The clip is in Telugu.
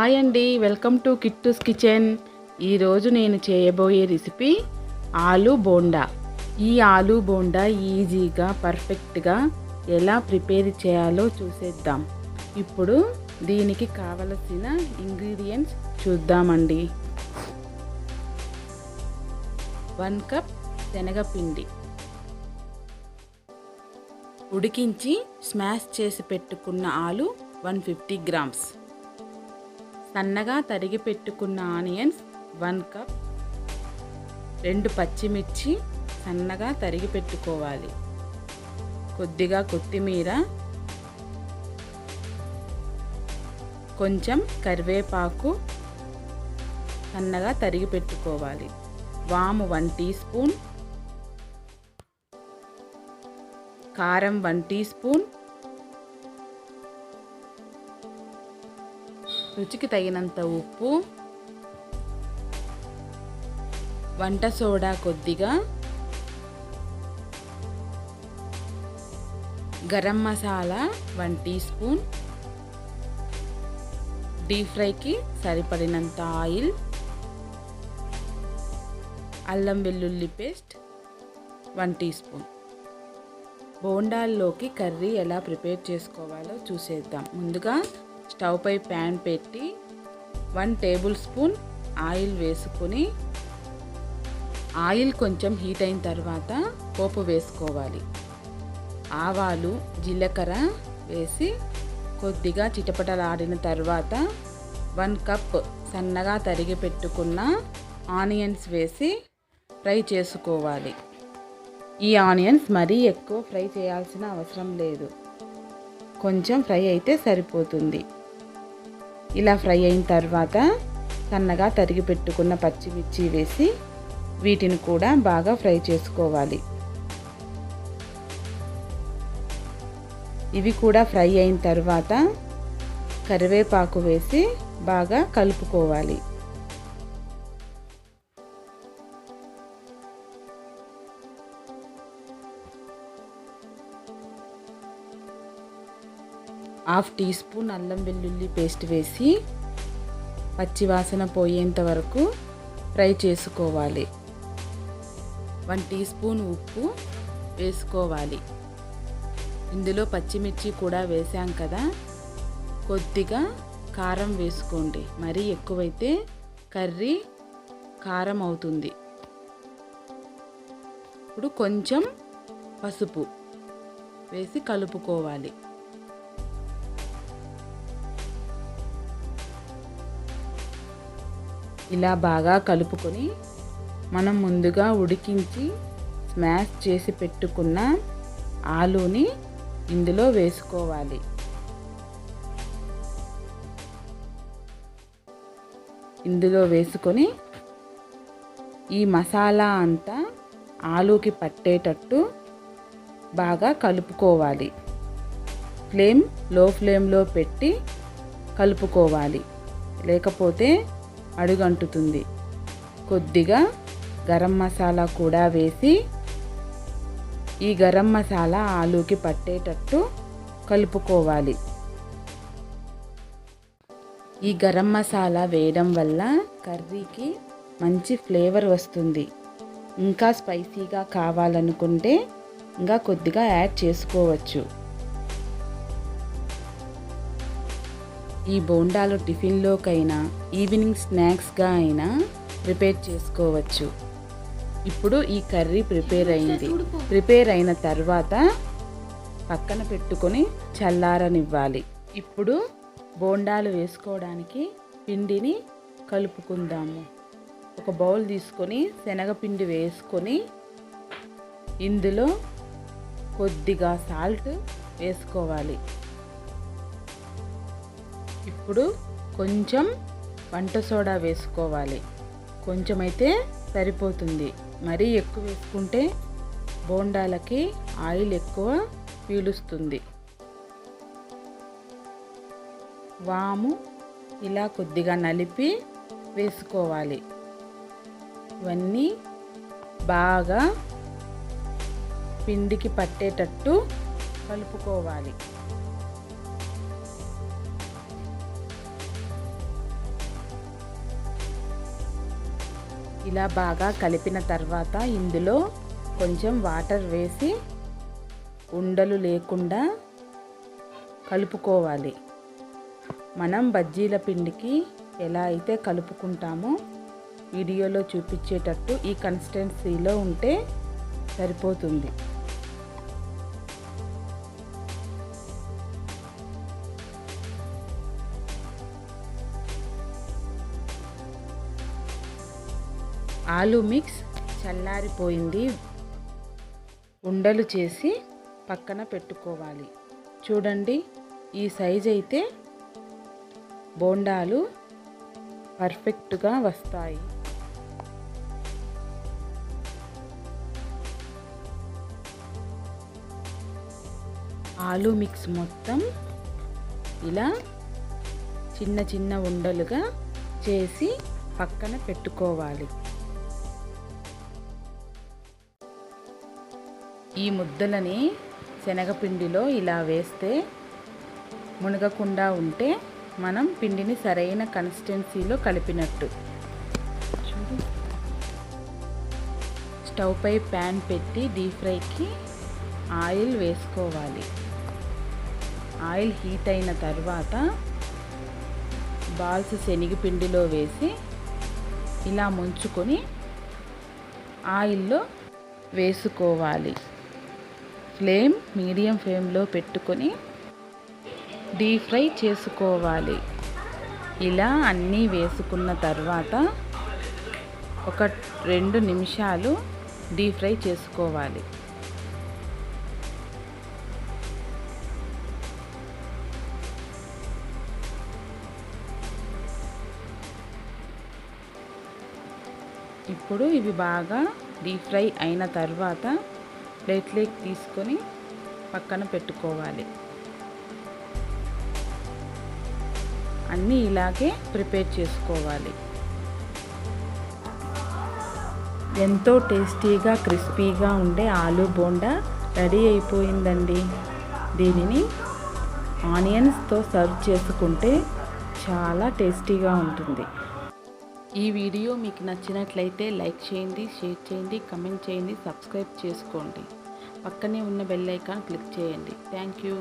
హాయ్ అండి, వెల్కమ్ టు కిట్టూస్ కిచెన్. ఈరోజు నేను చేయబోయే రెసిపీ ఆలూ బోండా. ఈ ఆలూ బోండా ఈజీగా పర్ఫెక్ట్గా ఎలా ప్రిపేర్ చేయాలో చూసేద్దాం. ఇప్పుడు దీనికి కావలసిన ఇంగ్రీడియంట్స్ చూద్దామండి. 1 కప్ శనగపిండి, ఉడికించి స్మాష్ చేసి పెట్టుకున్న ఆలు 150 గ్రామ్స్, సన్నగా తరిగి పెట్టుకున్న ఆనియన్స్ 1 కప్, 2 పచ్చిమిర్చి సన్నగా తరిగి పెట్టుకోవాలి, కొద్దిగా కొత్తిమీర, కొంచెం కరివేపాకు సన్నగా తరిగి పెట్టుకోవాలి, వాము 1 టీ స్పూన్, కారం 1 టీ స్పూన్, రుచికి తగినంత ఉప్పు, వంట సోడా కొద్దిగా, garam masala 1 teaspoon, deep ఫ్రైకి సరిపడినంత ఆయిల్, అల్లం వెల్లుల్లి పేస్ట్ 1 టీ స్పూన్. బోండాల్లోకి కర్రీ ఎలా ప్రిపేర్ చేసుకోవాలో చూసేద్దాం. ముందుగా స్టవ్ పై ప్యాన్ పెట్టి 1 టేబుల్ స్పూన్ ఆయిల్ వేసుకొని, ఆయిల్ కొంచెం హీట్ అయిన తర్వాత పోపు వేసుకోవాలి. ఆవాలు, జీలకర్ర వేసి కొద్దిగా చిటపటలాడిన తర్వాత 1 కప్ సన్నగా తరిగి పెట్టుకున్న ఆనియన్స్ వేసి ఫ్రై చేసుకోవాలి. ఈ ఆనియన్స్ మరీ ఎక్కువ ఫ్రై చేయాల్సిన అవసరం లేదు, కొంచెం ఫ్రై అయితే సరిపోతుంది. ఇలా ఫ్రై అయిన తర్వాత సన్నగా తరిగి పెట్టుకున్న పచ్చిమిర్చి వేసి వీటిని కూడా బాగా ఫ్రై చేసుకోవాలి. ఇవి కూడా ఫ్రై అయిన తర్వాత కరివేపాకు వేసి బాగా కలుపుకోవాలి. హాఫ్ టీ స్పూన్ అల్లం వెల్లుల్లి పేస్ట్ వేసి పచ్చివాసన పోయేంత వరకు ఫ్రై చేసుకోవాలి. 1 టీ స్పూన్ ఉప్పు వేసుకోవాలి. ఇందులో పచ్చిమిర్చి కూడా వేసాం కదా, కొద్దిగా కారం వేసుకోండి, మరీ ఎక్కువైతే కర్రీ కారం అవుతుంది. ఇప్పుడు కొంచెం పసుపు వేసి కలుపుకోవాలి. ఇలా బాగా కలుపుకొని మనం ముందుగా ఉడికించి స్మాష్ చేసి పెట్టుకున్న ఆలూని ఇందులో వేసుకోవాలి. ఇందులో వేసుకొని ఈ మసాలా అంతా ఆలూకి పట్టేటట్టు బాగా కలుపుకోవాలి. ఫ్లేమ్ లో ఫ్లేమ్లో పెట్టి కలుపుకోవాలి, లేకపోతే అడుగంటుతుంది. కొద్దిగా గరం మసాలా కూడా వేసి ఈ గరం మసాలా ఆలూకి పట్టేటట్టు కలుపుకోవాలి. ఈ గరం మసాలా వేయడం వల్ల కర్రీకి మంచి ఫ్లేవర్ వస్తుంది. ఇంకా స్పైసీగా కావాలనుకుంటే ఇంకా కొద్దిగా యాడ్ చేసుకోవచ్చు. ఈ బోండాలు టిఫిన్లోకైనా ఈవినింగ్ స్నాక్స్గా అయినా ప్రిపేర్ చేసుకోవచ్చు. ఇప్పుడు ఈ కర్రీ ప్రిపేర్ అయిన తర్వాత పక్కన పెట్టుకొని చల్లారనివ్వాలి. ఇప్పుడు బోండాలు వేసుకోవడానికి పిండిని కలుపుకుందాము. ఒక బౌల్ తీసుకొని శనగపిండి వేసుకొని ఇందులో కొద్దిగా సాల్ట్ వేసుకోవాలి. ఇప్పుడు కొంచెం వంట సోడా వేసుకోవాలి. కొంచెం అయితే సరిపోతుంది, మరీ ఎక్కువ వేసుకుంటే బోండాలకి ఆయిల్ ఎక్కువ పీలుస్తుంది. వాము ఇలా కొద్దిగా నలిపి వేసుకోవాలి. ఇవన్నీ బాగా పిండికి పట్టేటట్టు కలుపుకోవాలి. ఇలా బాగా కలిపిన తర్వాత ఇందులో కొంచెం వాటర్ వేసి ఉండలు లేకుండా కలుపుకోవాలి. మనం బజ్జీల పిండికి ఎలా అయితే కలుపుకుంటామో వీడియోలో చూపించేటట్టు ఈ కన్సిస్టెన్సీలో ఉంటే సరిపోతుంది. ఆలూ మిక్స్ చల్లారిపోయింది. ఉండలు చేసి పక్కన పెట్టుకోవాలి. చూడండి, ఈ సైజ్ అయితే బోండాలు పర్ఫెక్ట్గా వస్తాయి. ఆలూ మిక్స్ మొత్తం ఇలా చిన్న చిన్న ఉండలుగా చేసి పక్కన పెట్టుకోవాలి. ఈ ముద్దలని శనగపిండిలో ఇలా వేస్తే మునగకుండా ఉంటే మనం పిండిని సరైన కన్సిస్టెన్సీలో కలిపినట్టు. స్టవ్ పై ప్యాన్ పెట్టి డీప్ ఫ్రైకి ఆయిల్ వేసుకోవాలి. ఆయిల్ హీట్ అయిన తర్వాత బాల్స్ శనగపిండిలో వేసి ఇలా ముంచుకొని ఆయిల్లో వేసుకోవాలి. ఫ్లేమ్ మీడియం ఫ్లేమ్లో పెట్టుకొని డీప్ ఫ్రై చేసుకోవాలి. ఇలా అన్నీ వేసుకున్న తర్వాత ఒక 2 నిమిషాలు డీప్ ఫ్రై చేసుకోవాలి. ఇప్పుడు ఇవి బాగా డీప్ ఫ్రై అయిన తర్వాత ప్లేట్లోకి తీసుకొని పక్కన పెట్టుకోవాలి. అన్నీ ఇలాగే ప్రిపేర్ చేసుకోవాలి. ఎంతో టేస్టీగా క్రిస్పీగా ఉండే ఆలూ బోండా రెడీ అయిపోయిందండి. దీనిని ఆనియన్స్తో సర్వ్ చేసుకుంటే చాలా టేస్టీగా ఉంటుంది. ఈ వీడియో మీకు నచ్చినట్లయితే లైక్ చేయండి, షేర్ చేయండి, కమెంట్ చేయండి, సబ్స్క్రైబ్ చేసుకోండి. పక్కనే ఉన్న బెల్ ఐకాన్ క్లిక్ చేయండి. Thank you.